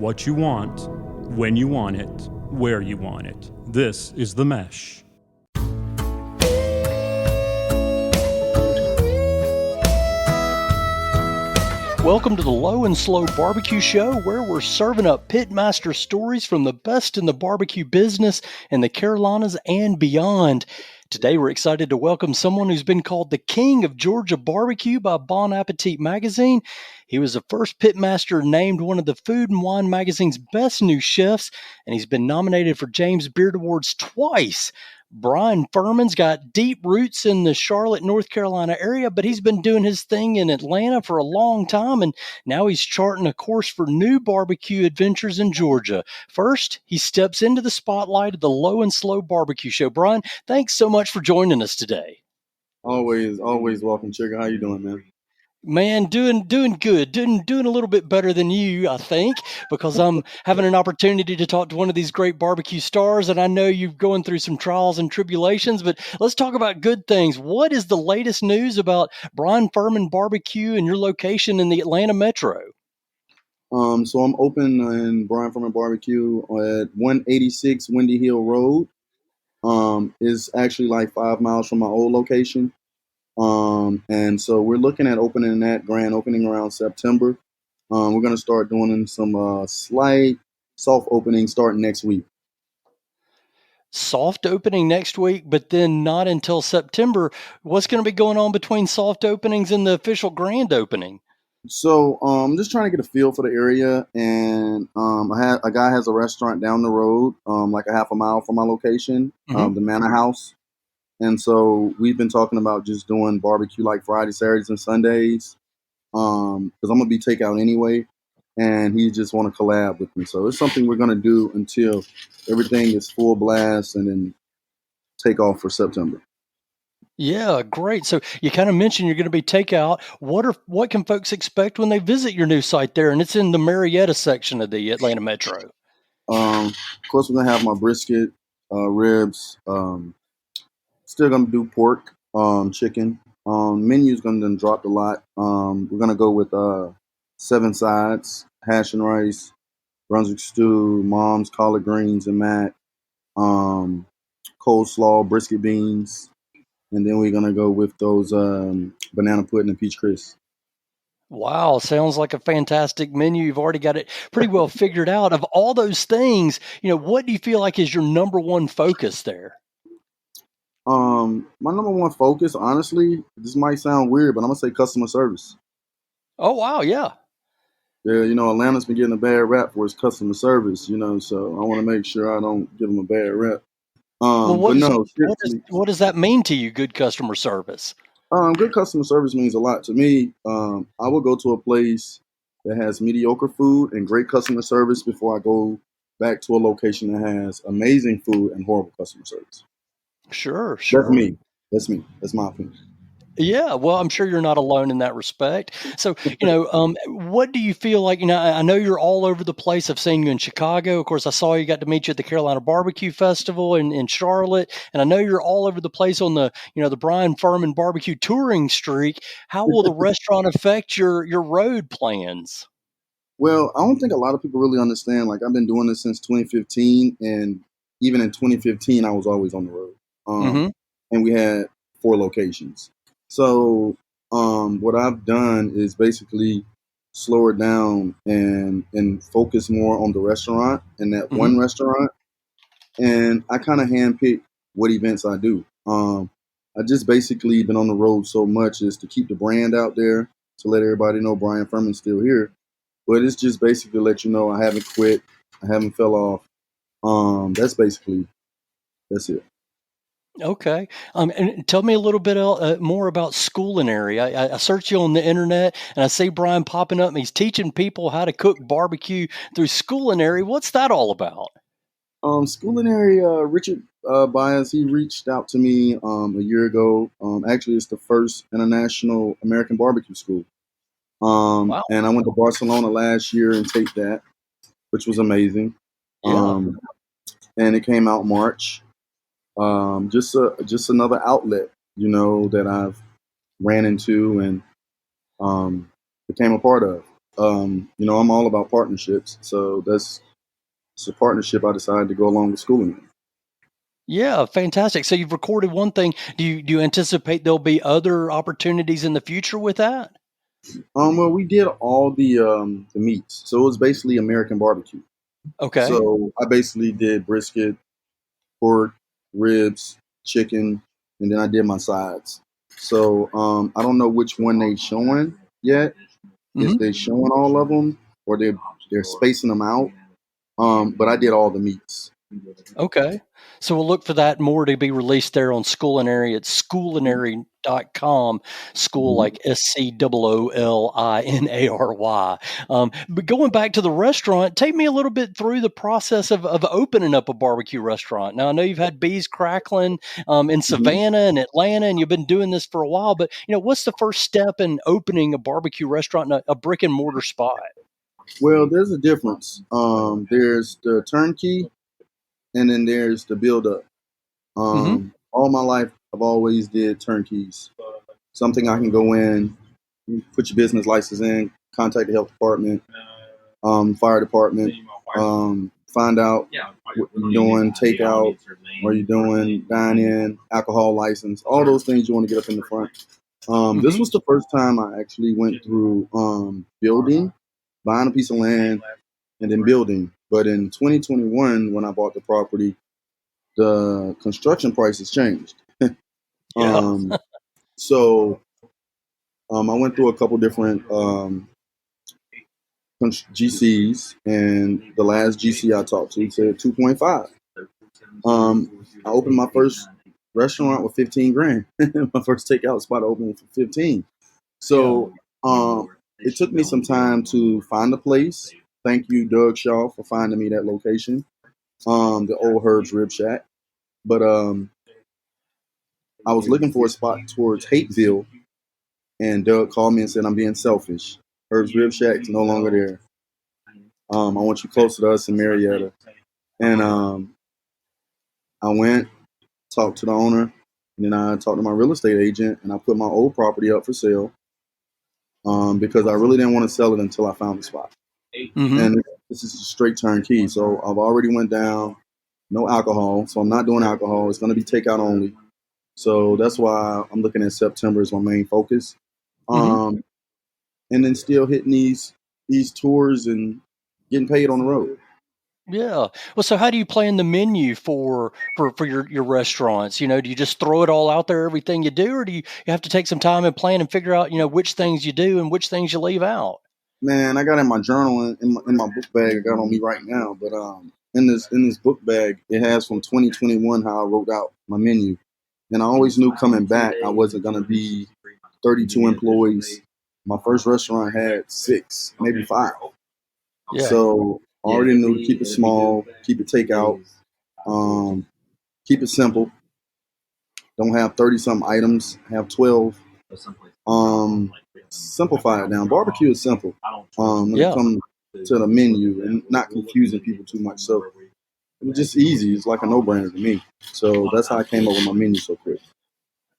what you want, when you want it, where you want it. This is The Mesh. Welcome to the Low and Slow Barbecue Show, where we're serving up Pitmaster stories from the best in the barbecue business in the Carolinas and beyond. Today, we're excited to welcome someone who's been called the King of Georgia Barbecue by Bon Appetit magazine. He was the first Pitmaster named one of the Food and Wine magazine's best new chefs, and he's been nominated for James Beard Awards twice. Bryan Furman's got deep roots in the Charlotte, North Carolina area, but he's been doing his thing in Atlanta for a long time, and now he's charting a course for new barbecue adventures in Georgia. First, he steps into the spotlight of the Low and Slow Barbecue Show. Bryan, thanks so much for joining us today. Always welcome, Trigger. How you doing, man? Man, doing good, doing a little bit better than you, I think, because I'm having an opportunity to talk to one of these great barbecue stars, and I know you're going through some trials and tribulations, but let's talk about good things. What is the latest news about Bryan Furman Barbecue and your location in the Atlanta metro? So I'm open in Bryan Furman Barbecue at 186 Windy Hill Road. Is actually like 5 miles from my old location. And so we're looking at opening that grand opening around September. We're going to start doing some slight soft opening starting next week. Soft opening next week, but then not until September. What's going to be going on between soft openings and the official grand opening? So I'm just trying to get a feel for the area, and a guy has a restaurant down the road, like a half a mile from my location, the Manor House. And so we've been talking about just doing barbecue like Fridays, Saturdays, and Sundays, because I'm gonna be takeout anyway, and he just want to collab with me. So it's something we're gonna do until everything is full blast, and then take off for September. Yeah, great. So you kind of mentioned you're going to be takeout. What can folks expect when they visit your new site there? And it's in the Marietta section of the Atlanta metro. Of course, we're gonna have my brisket, ribs. Still gonna do pork, chicken. Menu's gonna drop a lot. We're gonna go with 7 sides: hash and rice, Brunswick stew, mom's collard greens and mac, coleslaw, brisket beans, and then we're gonna go with those banana pudding and peach crisp. Wow, sounds like a fantastic menu. You've already got it pretty well figured out. Of all those things, what do you feel like is your number one focus there? My number one focus, honestly, this might sound weird, but I'm gonna say customer service. Oh, wow, yeah. Yeah, Atlanta's been getting a bad rap for its customer service, so I want to make sure I don't give them a bad rap. Well, But no, seriously, what does that mean to you, good customer service? good customer service means a lot to me. I will go to a place that has mediocre food and great customer service before I go back to a location that has amazing food and horrible customer service. Sure. That's me. That's my opinion. Yeah, well, I'm sure you're not alone in that respect. So, what do you feel like? I know you're all over the place. I've seen you in Chicago. Of course, I saw you got to meet you at the Carolina Barbecue Festival in Charlotte, and I know you're all over the place on the Bryan Furman Barbecue touring streak. How will the restaurant affect your road plans? Well, I don't think a lot of people really understand. Like, I've been doing this since 2015, and even in 2015, I was always on the road. And we had 4 locations. So what I've done is basically slow it down and focus more on the restaurant and that one restaurant. And I kind of handpick what events I do. I just basically been on the road so much is to keep the brand out there, to let everybody know Bryan Furman's still here. But it's just basically to let you know I haven't quit, I haven't fell off. That's it. Okay. And tell me a little bit more about Schoolinary. I search you on the internet and I see Bryan popping up and he's teaching people how to cook barbecue through Schoolinary. What's that all about? Schoolinary, Richard Bias, he reached out to me a year ago. Actually, it's the first international American barbecue school. Wow. And I went to Barcelona last year and taped that, which was amazing. Yeah. And it came out March. Just another outlet, that I've ran into and became a part of. I'm all about partnerships. So it's a partnership I decided to go along with schooling in. Yeah, fantastic. So you've recorded one thing. Do you anticipate there'll be other opportunities in the future with that? Well, we did all the meats, so it was basically American barbecue. Okay. So I basically did brisket, pork, ribs, chicken, and then I did my sides. So I don't know which one they showing yet. If Hmm. they showing all of them or they're spacing them out. But I did all the meats. Okay. So we'll look for that more to be released there on Schoolinary. It's schoolinary.com. School Mhm. like SCOOLINARY. But going back to the restaurant, take me a little bit through the process of opening up a barbecue restaurant. Now, I know you've had bees crackling in Mhm. Savannah and Atlanta, and you've been doing this for a while, but what's the first step in opening a barbecue restaurant in a brick and mortar spot? Well, there's a difference. There's the turnkey, and then there's the build up. Hmm. All my life, I've always did turnkeys. Something I can go in, put your business license in, contact the health department, fire department, find out what you're doing, takeout, what you're doing, dine in, alcohol license, all those things you want to get up in the front. This Hmm. was the first time I actually went through building, buying a piece of land, and then building. But in 2021, when I bought the property, the construction prices changed. Yeah. Um, so I went through a couple different GCs, and the last GC I talked to said 2.5. I opened my first restaurant with 15 grand. My first takeout spot opened for 15. Yeah. So it took me some time to find a place. Thank you, Doug Shaw, for finding me that location, the Old Herbs Rib Shack. But I was looking for a spot towards Hateville, and Doug called me and said, I'm being selfish. Herbs Rib Shack's no longer there. I want you closer to us in Marietta. And I went, talked to the owner, and then I talked to my real estate agent, and I put my old property up for sale because I really didn't want to sell it until I found the spot. Hmm. And this is a straight turnkey. So I've already went down, no alcohol. So I'm not doing alcohol. It's going to be takeout only. So that's why I'm looking at September as my main focus. Hmm. Um, and then still hitting these tours and getting paid on the road. Yeah. Well, so how do you plan the menu for your restaurants? Do you just throw it all out there, everything you do, or do you have to take some time and plan and figure out, which things you do and which things you leave out? Man, I got in my journal in my book bag I got on me right now. But in this book bag, it has from 2021 how I wrote out my menu, and I always knew coming back I wasn't gonna be 32 employees. My first restaurant had 6, maybe 5. Yeah. So I already knew to keep it small, keep it takeout, um, keep it simple. Don't have 30 some items, have 12. Um, Simplify it down. Barbecue is simple when it Yeah. comes to the menu and not confusing people too much. So it was just easy. It's like a no brainer to me. So that's how I came up with my menu so quick.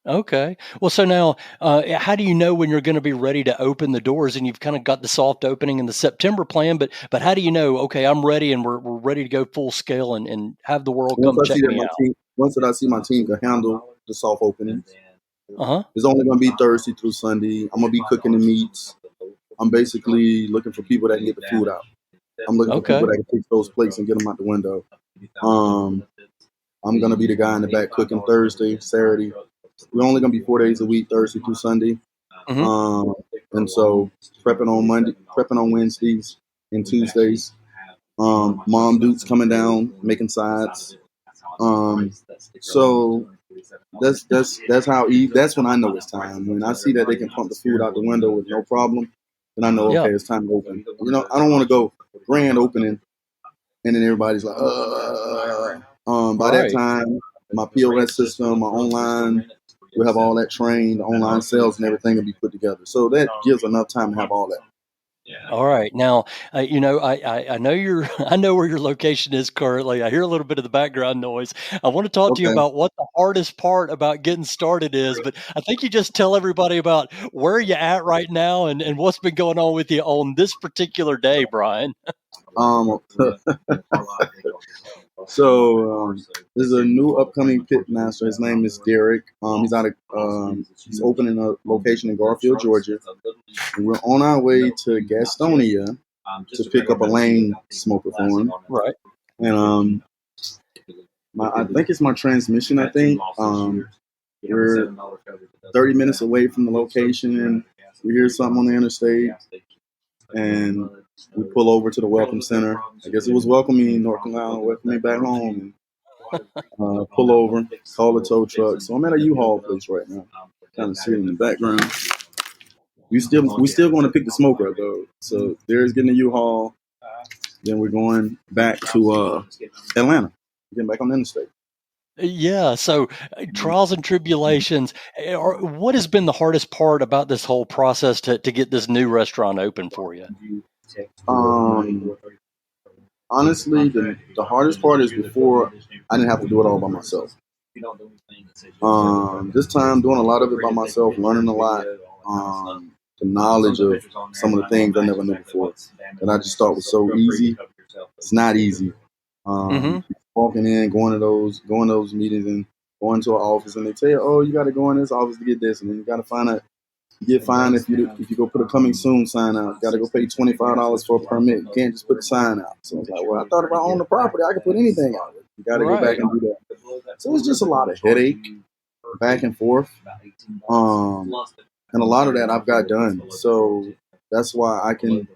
Okay. Well, so now, how do you know when you're going to be ready to open the doors? And you've kind of got the soft opening in the September plan, but how do you know? Okay, I'm ready, and we're ready to go full scale and have the world Once come I see check that me my out. team, once that I see my team can handle the soft openings, Uh huh. it's only going to be Thursday through Sunday. I'm going to be cooking the meats. I'm basically looking for people that can get the food out. I'm looking for people Okay. that can fix those plates and get them out the window. Um, I'm gonna be the guy in the back cooking Thursday, Saturday. We're only gonna be 4 days a week, Thursday through Sunday. Hmm. Um, and so prepping on Wednesdays and Tuesdays. Mom Duke's coming down, making sides. Um, so that's how that's when I know it's time. When I see that they can pump the food out the window with no problem, then I know okay, Yeah. it's time to open. I don't want to go grand opening and then everybody's like, by that Right. time, my POS system, my online, we'll have all that trained, online sales and everything will be put together. So that gives enough time to have all that. All right. Now, I know I know where your location is currently. I hear a little bit of the background noise. I want to talk to you Okay. about what the hardest part about getting started is, but I think you just tell everybody about where you at right now and what's been going on with you on this particular day, Bryan. Um, so there's a new upcoming pitmaster. His name is Derek. He's opening a location in Garfield, Georgia. And we're on our way to Gastonia to pick up a lane smoker for him. Right. And I think it's my transmission. I think we're 30 minutes away from the location, and we hear something on the interstate, and we pull over to the welcome center. I guess it was welcome me in North Carolina, welcome me back home. And, pull over, call the tow truck. So I'm at a U-Haul place right now. Kind of see it in the background. We still going to pick the smoker up though. So there's getting a U-Haul. Then we're going back to Atlanta, getting back on the interstate. Yeah. So trials and tribulations. What has been the hardest part about this whole process to get this new restaurant open for you? Honestly, the hardest part is before I didn't have to do it all by myself. This time, doing a lot of it by myself, learning a lot, the knowledge of some of the things I never knew before that I just thought was so easy. It's not easy. Walking in, going to those meetings, and going to an office, and they tell you, "Oh, you got to go in this office to get this," and then you got to find out. You get fined if you go put a coming soon sign out. You got to go pay $25 for a permit. You can't just put the sign out. So it's like, well, I thought if I own the property, I could put anything out. You got to go back and do that. So it's just a lot of headache, back and forth, and a lot of that I've got done. So that's why I can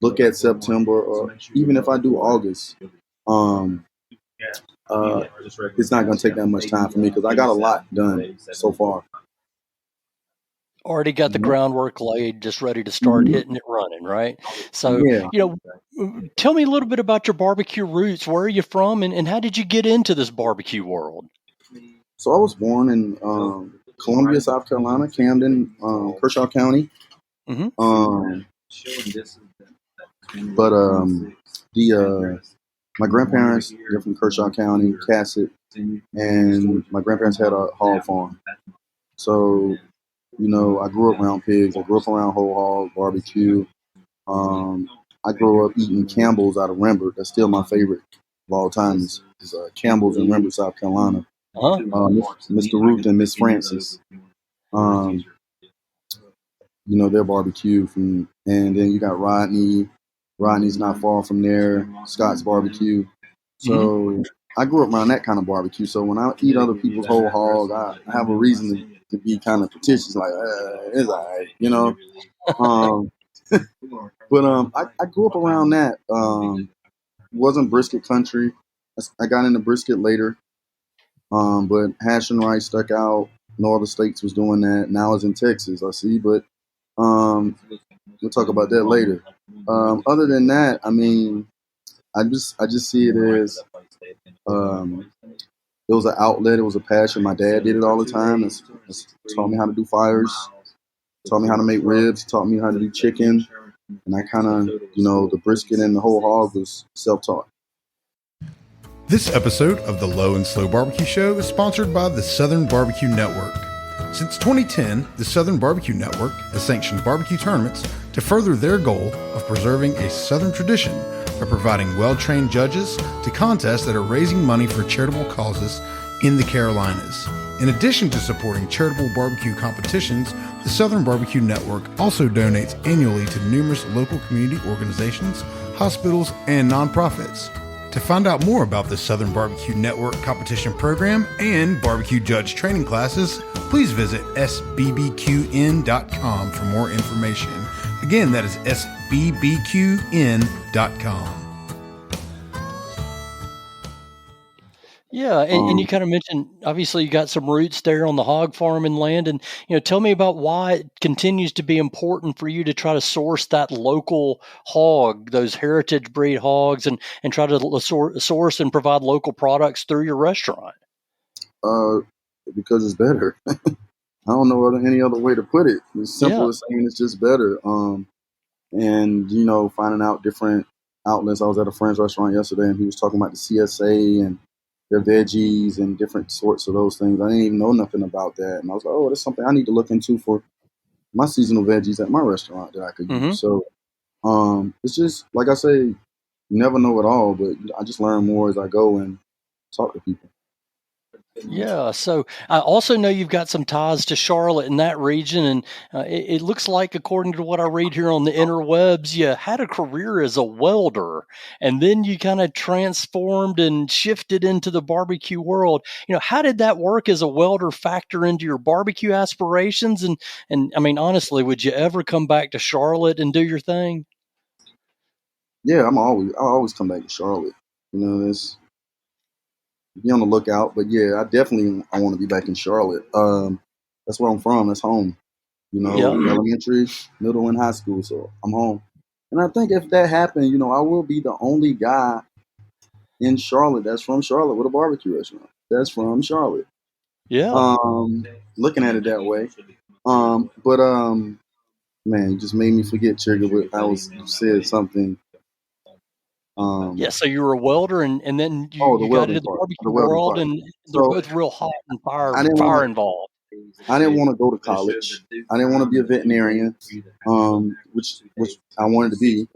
look at September, or even if I do August, it's not going to take that much time for me because I got a lot done so far. Already got the groundwork laid, just ready to start hitting it running, right? So, tell me a little bit about your barbecue roots. Where are you from, and how did you get into this barbecue world? So I was born in Columbia, South Carolina, Camden, Kershaw County. My grandparents, they're from Kershaw County, Cassett, and my grandparents had a hog farm. So, I grew up around pigs. I grew up around whole hog, barbecue. I grew up eating Campbell's out of Rembert. That's still my favorite of all time is Campbell's in Rembert, South Carolina. Mr. Ruth and Miss Francis. Their barbecue and then you got Rodney. Rodney's not far from there. Scott's barbecue. So I grew up around that kind of barbecue. So when I eat other people's whole hog, I have a reason to be kind of petitious, like it's all right, But I grew up around that. Wasn't brisket country. I got into brisket later. But hash and rice stuck out. No other states was doing that. Now it's in Texas, I see. But we'll talk about that later. Other than that, I mean, I just see it as it was an outlet. It was a passion. My dad did it all the time. It's taught me how to do fires. Taught me how to make ribs. Taught me how to do chicken. And I kind of, the brisket and the whole hog was self-taught. This episode of the Low and Slow Barbecue Show is sponsored by the Southern Barbecue Network. Since 2010, the Southern Barbecue Network has sanctioned barbecue tournaments to further their goal of preserving a Southern tradition by providing well-trained judges to contests that are raising money for charitable causes in the Carolinas. In addition to supporting charitable barbecue competitions, the Southern Barbecue Network also donates annually to numerous local community organizations, hospitals, and nonprofits. To find out more about the Southern Barbecue Network competition program and barbecue judge training classes, please visit sbbqn.com for more information. Again, that is sbbqn.com. Yeah, and you kind of mentioned, obviously, you got some roots there on the hog farming land, and tell me about why it continues to be important for you to try to source that local hog, those heritage breed hogs, and try to source and provide local products through your restaurant. Because it's better. I don't know any other way to put it. It's simple as saying it's just better. and finding out different outlets. I was at a friend's restaurant yesterday, and he was talking about the CSA and their veggies and different sorts of those things. I didn't even know nothing about that, and I was like, oh, that's something I need to look into for my seasonal veggies at my restaurant that I could use. So it's just like I say, you never know it all, but I just learn more as I go and talk to people. Yeah. So I also know you've got some ties to Charlotte in that region. And it looks like, according to what I read here on the interwebs, you had a career as a welder and then you kind of transformed and shifted into the barbecue world. How did that work as a welder factor into your barbecue aspirations? And I mean, honestly, would you ever come back to Charlotte and do your thing? Yeah, I always come back to Charlotte. It's be on the lookout. But yeah, I want to be back in Charlotte. That's where I'm from. That's home. Yeah. Elementary, middle, and high school. So I'm home. And I think if that happened, I will be the only guy in Charlotte that's from Charlotte with a barbecue restaurant. That's from Charlotte. Yeah. Looking at it that way. But man, you just made me forget, Trigger. But you said something. Yeah, so you were a welder, and then you, Oh, the you got welding into the part. The barbecue welding world, part. and they're So both real hot and I didn't fire want involved. I didn't want to go to college. I didn't want to be a veterinarian, which I wanted to be.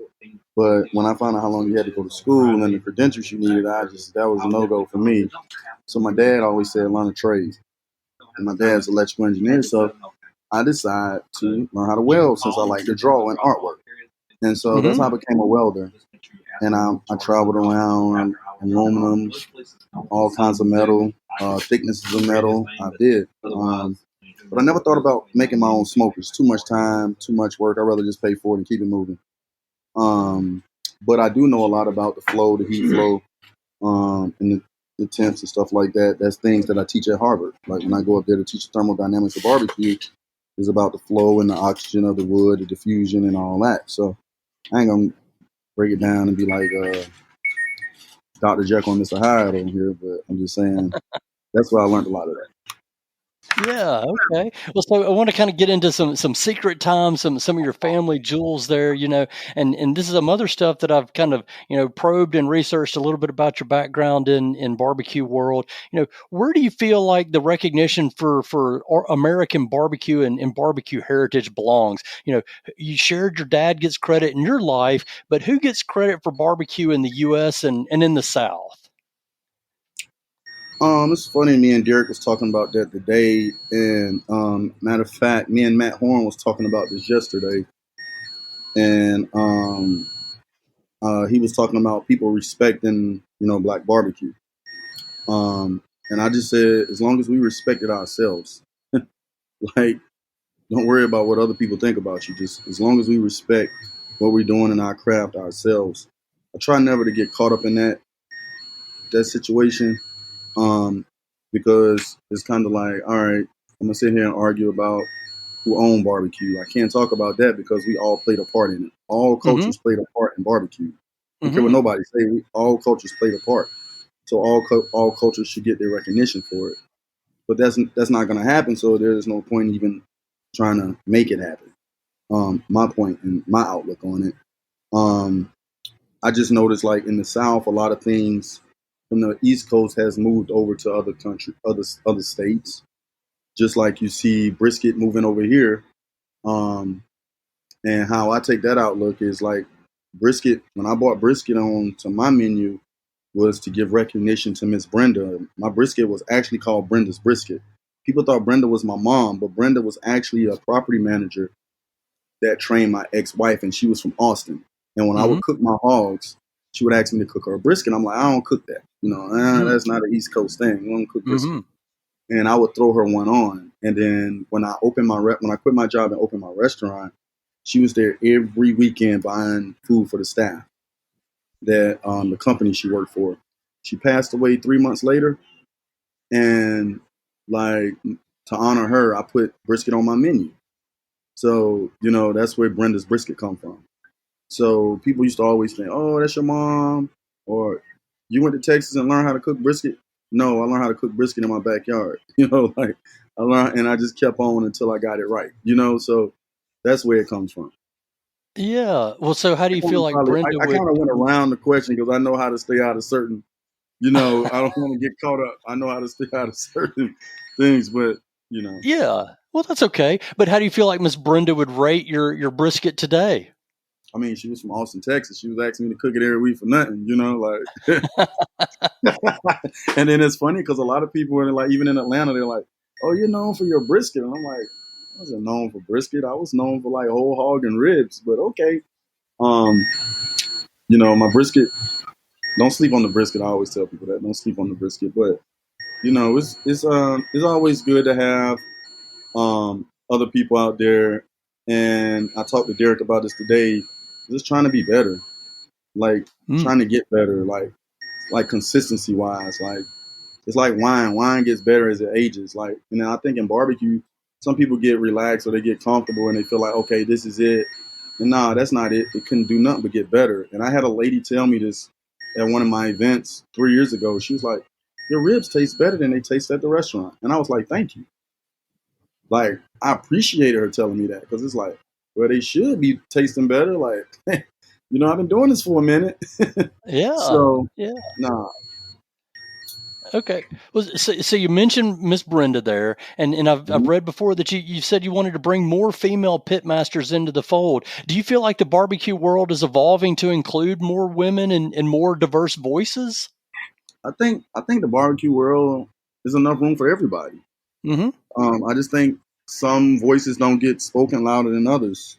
But when I found out how long you had to go to school and the credentials you needed, that was a no go for me. So my dad always said learn a trade, and my dad's an electrical engineer. So I decided to learn how to weld since I like to draw and artwork, and so that's how I became a welder. And I traveled around aluminum, all kinds of metal, thicknesses of metal. I did. But I never thought about making my own smokers. Too much time, too much work. I'd rather just pay for it and keep it moving. But I do know a lot about the flow, the heat flow, and the temps and stuff like that. That's things that I teach at Harvard. Like when I go up there to teach thermodynamics of barbecue, is about the flow and the oxygen of the wood, the diffusion, and all that. So I ain't gonna break it down and be like Dr. Jekyll and Mr. Hyde over here, but I'm just saying that's where I learned a lot of that. Yeah, okay. Well, so I want to kind of get into some secret times, some of your family jewels there, and this is some other stuff that I've kind of, probed and researched a little bit about your background in barbecue world. Where do you feel like the recognition for American barbecue and barbecue heritage belongs? You shared your dad gets credit in your life, but who gets credit for barbecue in the US and in the South? It's funny. Me and Derek was talking about that today, and matter of fact, me and Matt Horn was talking about this yesterday, and he was talking about people respecting, black barbecue. And I just said, as long as we respected ourselves, like, don't worry about what other people think about you. Just as long as we respect what we're doing in our craft ourselves. I try never to get caught up in that situation. Because it's kind of like, all right, I'm gonna sit here and argue about who owned barbecue. I can't talk about that because we all played a part in it. All cultures played a part in barbecue. I don't care what nobody say. All cultures played a part. So all cultures should get their recognition for it. But that's not gonna happen. So there's no point even trying to make it happen. My point and my outlook on it. I just noticed, like in the South, a lot of things from the East Coast has moved over to other states. Just like you see brisket moving over here. And how I take that outlook is like brisket. When I bought brisket on to my menu, was to give recognition to Miss Brenda. My brisket was actually called Brenda's Brisket. People thought Brenda was my mom, but Brenda was actually a property manager that trained my ex-wife, and she was from Austin. And when I would cook my hogs, she would ask me to cook her a brisket. I'm like, I don't cook that. That's not an East Coast thing. We don't cook brisket. And I would throw her one on. And then when I quit my job and opened my restaurant, she was there every weekend buying food for the staff that the company she worked for. She passed away 3 months later, and like to honor her, I put brisket on my menu. So that's where Brenda's Brisket come from. So people used to always think, "Oh, that's your mom," or "You went to Texas and learned how to cook brisket." No, I learned how to cook brisket in my backyard. Like I learned, and I just kept on until I got it right. So that's where it comes from. Yeah. Well, so how do you feel like Brenda I would? kind of went around the question because I know how to stay out of certain, I don't want to get caught up. I know how to stay out of certain things, but Yeah. Well, that's okay. But how do you feel like Miss Brenda would rate your brisket today? I mean, she was from Austin, Texas. She was asking me to cook it every week for nothing, like. And then it's funny because a lot of people are like, even in Atlanta, they're like, "Oh, you're known for your brisket," and I'm like, "I wasn't known for brisket. I was known for like whole hog and ribs." But okay, um, my brisket. Don't sleep on the brisket. I always tell people that. Don't sleep on the brisket. But it's always good to have other people out there. And I talked to Derek about this today. Just trying to be better, like Mm. trying to get better, like consistency wise. Like it's like wine. Wine gets better as it ages. Like, I think in barbecue, some people get relaxed or they get comfortable and they feel like, okay, this is it. And nah, that's not it. It couldn't do nothing but get better. And I had a lady tell me this at one of my events 3 years ago. She was like, "Your ribs taste better than they taste at the restaurant." And I was like, "Thank you." Like, I appreciated her telling me that because it's like, well, they should be tasting better. Like, I've been doing this for a minute. Yeah. So, Yeah. nah. Okay. Well, so you mentioned Miss Brenda there, and I've read before that you said you wanted to bring more female pitmasters into the fold. Do you feel like the barbecue world is evolving to include more women and more diverse voices? I think the barbecue world is enough room for everybody. Mm-hmm. I just think some voices don't get spoken louder than others,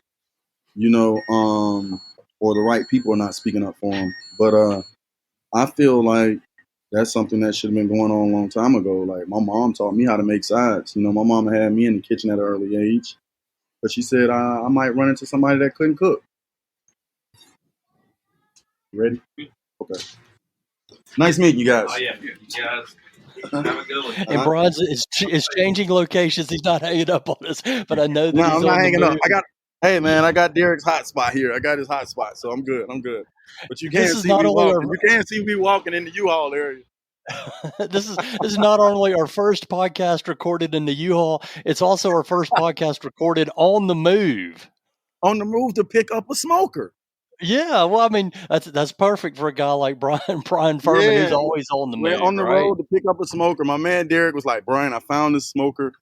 or the right people are not speaking up for them. But I feel like that's something that should have been going on a long time ago. Like my mom taught me how to make sides. My mom had me in the kitchen at an early age, but she said I might run into somebody that couldn't cook. Ready? Okay. Nice meeting you guys. Oh yeah, you guys have a good one. And Brian's is changing locations. He's not hanging up on us, but I know that No, he's I'm not on the hanging up. move. Hey man, I got Derek's hotspot here. I got his hotspot, so I'm good. I'm good. But you This can't is see not me only our walking. You can't see me walking in the U-Haul area. this is not only our first podcast recorded in the U-Haul, it's also our first podcast recorded on the move. On the move to pick up a smoker. Yeah, well, I mean, that's perfect for a guy like Brian Furman, who's Yeah, always on the we're move, on the right? road to pick up a smoker. My man Derek was like, "Bryan, I found this smoker.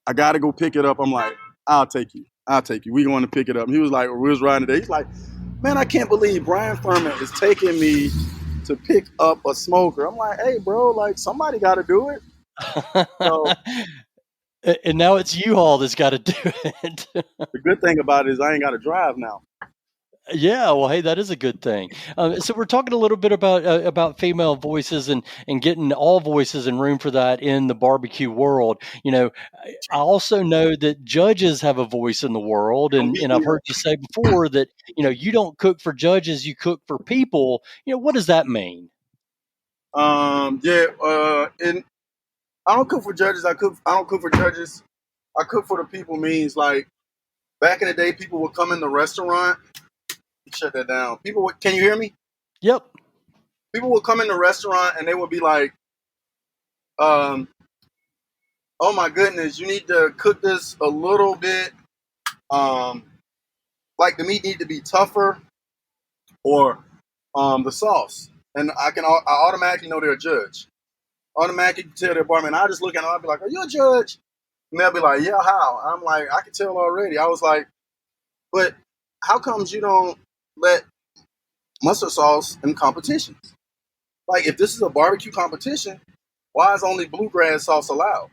I got to go pick it up." I'm like, "I'll take you. I'll take you. We going to pick it up." And he was like, "We was riding today." He's like, "Man, I can't believe Bryan Furman is taking me to pick up a smoker." I'm like, "Hey, bro, like somebody got to do it." So And now it's U-Haul that's got to do it. the good thing about it is I ain't got to drive now. Yeah, well, hey, that is a good thing. So we're talking a little bit about female voices and getting all voices and room for that in the barbecue world. I also know that judges have a voice in the world, Don't and beat I've me heard you say before that you don't cook for judges, you cook for people. What does that mean? Yeah, and I don't cook for judges. I don't cook for judges. I cook for the people means like back in the day, people would come in the restaurant. Shut that down. Can you hear me? Yep. People would come in the restaurant and they would be like, "Oh my goodness, you need to cook this a little bit. Um, like the meat need to be tougher, or the sauce." And I automatically know they're a judge. Automatically tell their barman. I just look at them. I'll be like, "Are you a judge?" And they'll be like, "Yeah, how?" I'm like, "I can tell already." I was like, "But how comes you don't let mustard sauce in competitions? Like, if this is a barbecue competition, why is only bluegrass sauce allowed?"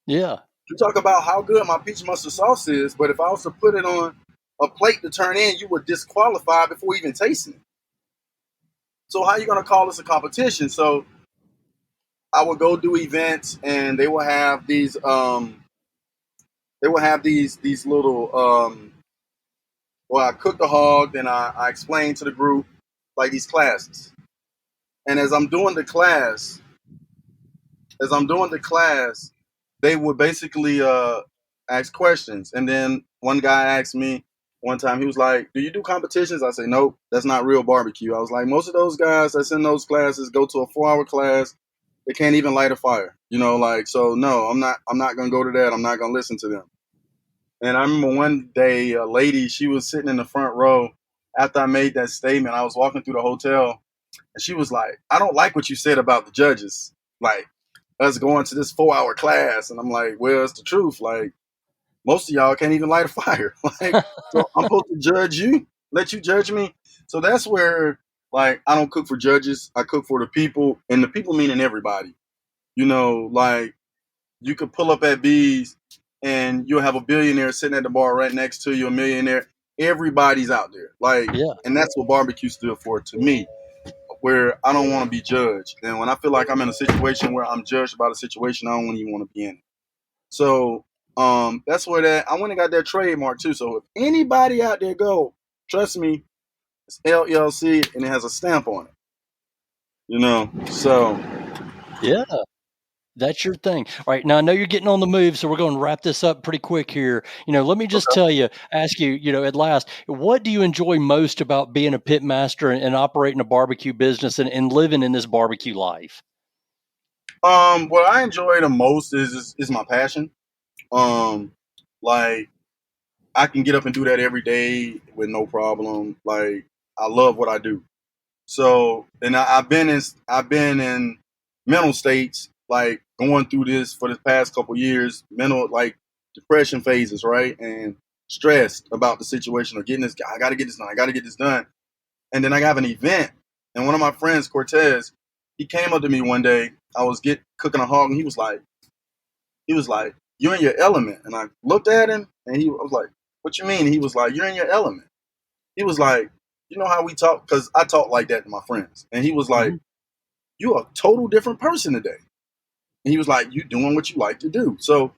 Yeah. You talk about how good my peach mustard sauce is, but if I was to put it on a plate to turn in, you would disqualify before even tasting it. So how are you going to call this a competition? So I would go do events, and they will have these little well, I cook the hog, then I explain to the group like these classes. And as I'm doing the class, they would basically ask questions. And then one guy asked me one time, he was like, "Do you do competitions?" I say, "Nope, that's not real barbecue." I was like, most of those guys that's in those classes go to a 4-hour class. They can't even light a fire. So no, I'm not gonna go to that. I'm not gonna listen to them. And I remember one day, a lady, she was sitting in the front row after I made that statement. I was walking through the hotel, and she was like, "I don't like what you said about the judges. Like, us going to this 4-hour class." And I'm like, "Well, it's the truth. Like, most of y'all can't even light a fire. Like, so I'm supposed to judge you, let you judge me." So that's where, like, I don't cook for judges. I cook for the people, and the people meaning everybody. Like, you could pull up at B's and you'll have a billionaire sitting at the bar right next to you, a millionaire. Everybody's out there. Like, Yeah. and that's what barbecue stood for to me, where I don't want to be judged. And when I feel like I'm in a situation where I'm judged about a situation, I don't even want to be in it. So that's where I went and got that trademark too. So if anybody out there go, trust me, it's LLC and it has a stamp on it. So Yeah. That's your thing. All right. Now, I know you're getting on the move, so we're going to wrap this up pretty quick here. Let me just ask you, at last, what do you enjoy most about being a pitmaster and operating a barbecue business and living in this barbecue life? What I enjoy the most is my passion. Like, I can get up and do that every day with no problem. Like, I love what I do. So, and I've been in mental states, like going through this for the past couple years, mental, like, depression phases, right? And stressed about the situation or getting this. I got to get this done. I got to get this done. And then I have an event, and one of my friends, Cortez, he came up to me one day. I was cooking a hog, and he was like, "You're in your element." And I looked at him, and I was like, "What you mean?" He was like, "You're in your element." He was like, "You know how we talk?" Because I talk like that to my friends. And he was like, "You're a total different person today." And he was like, "You doing what you like to do." So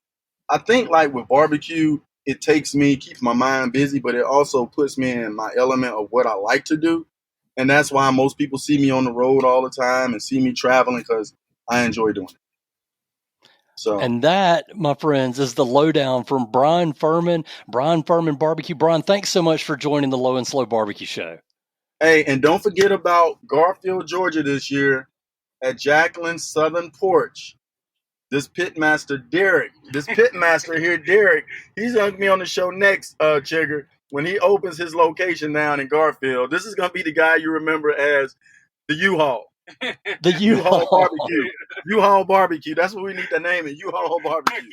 I think, like, with barbecue, it keeps my mind busy, but it also puts me in my element of what I like to do. And that's why most people see me on the road all the time and see me traveling, because I enjoy doing it. So, and that, my friends, is the lowdown from Bryan Furman Barbecue. Bryan, thanks so much for joining the Low and Slow Barbecue Show. hey, and don't forget about Garfield, Georgia this year at Jacqueline's Southern Porch. This pitmaster Derek, he's going to be on the show next, Chigger, when he opens his location down in Garfield. This is going to be the guy you remember as the U-Haul. The U-Haul Barbecue. U-Haul Barbecue. That's what we need to name it. U-Haul Barbecue.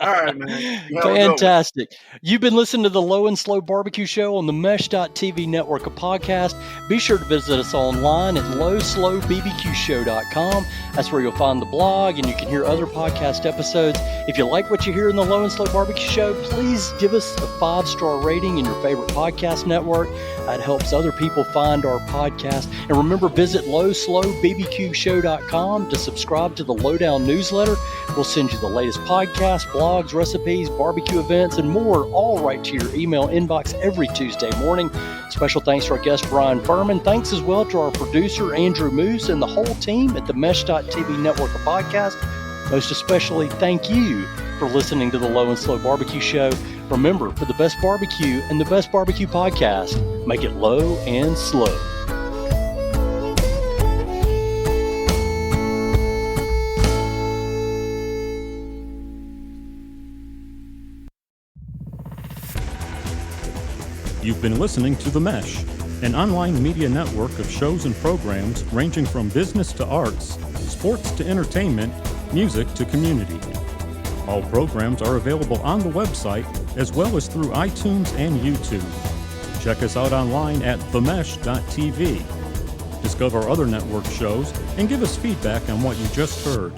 All right, man. Fantastic. You've been listening to the Low and Slow Barbecue Show on the Mesh.tv network of podcasts. Be sure to visit us online at lowslowbbqshow.com. That's where you'll find the blog and you can hear other podcast episodes. If you like what you hear in the Low and Slow Barbecue Show, please give us a 5-star rating in your favorite podcast network. That helps other people find our podcast. And remember, visit lowslowbbqshow.com to subscribe to the Lowdown newsletter. We'll send you the latest podcasts, blogs, recipes, barbecue events, and more, all right to your email inbox every Tuesday morning. Special thanks to our guest, Bryan Furman. Thanks as well to our producer, Andrew Moose, and the whole team at the Mesh.tv network of podcasts. Most especially, thank you for listening to the Low and Slow Barbecue Show. Remember, for the best barbecue and the best barbecue podcast, make it low and slow. You've been listening to The Mesh, an online media network of shows and programs ranging from business to arts, sports to entertainment, music to community. All programs are available on the website as well as through iTunes and YouTube. Check us out online at themesh.tv. Discover other network shows and give us feedback on what you just heard.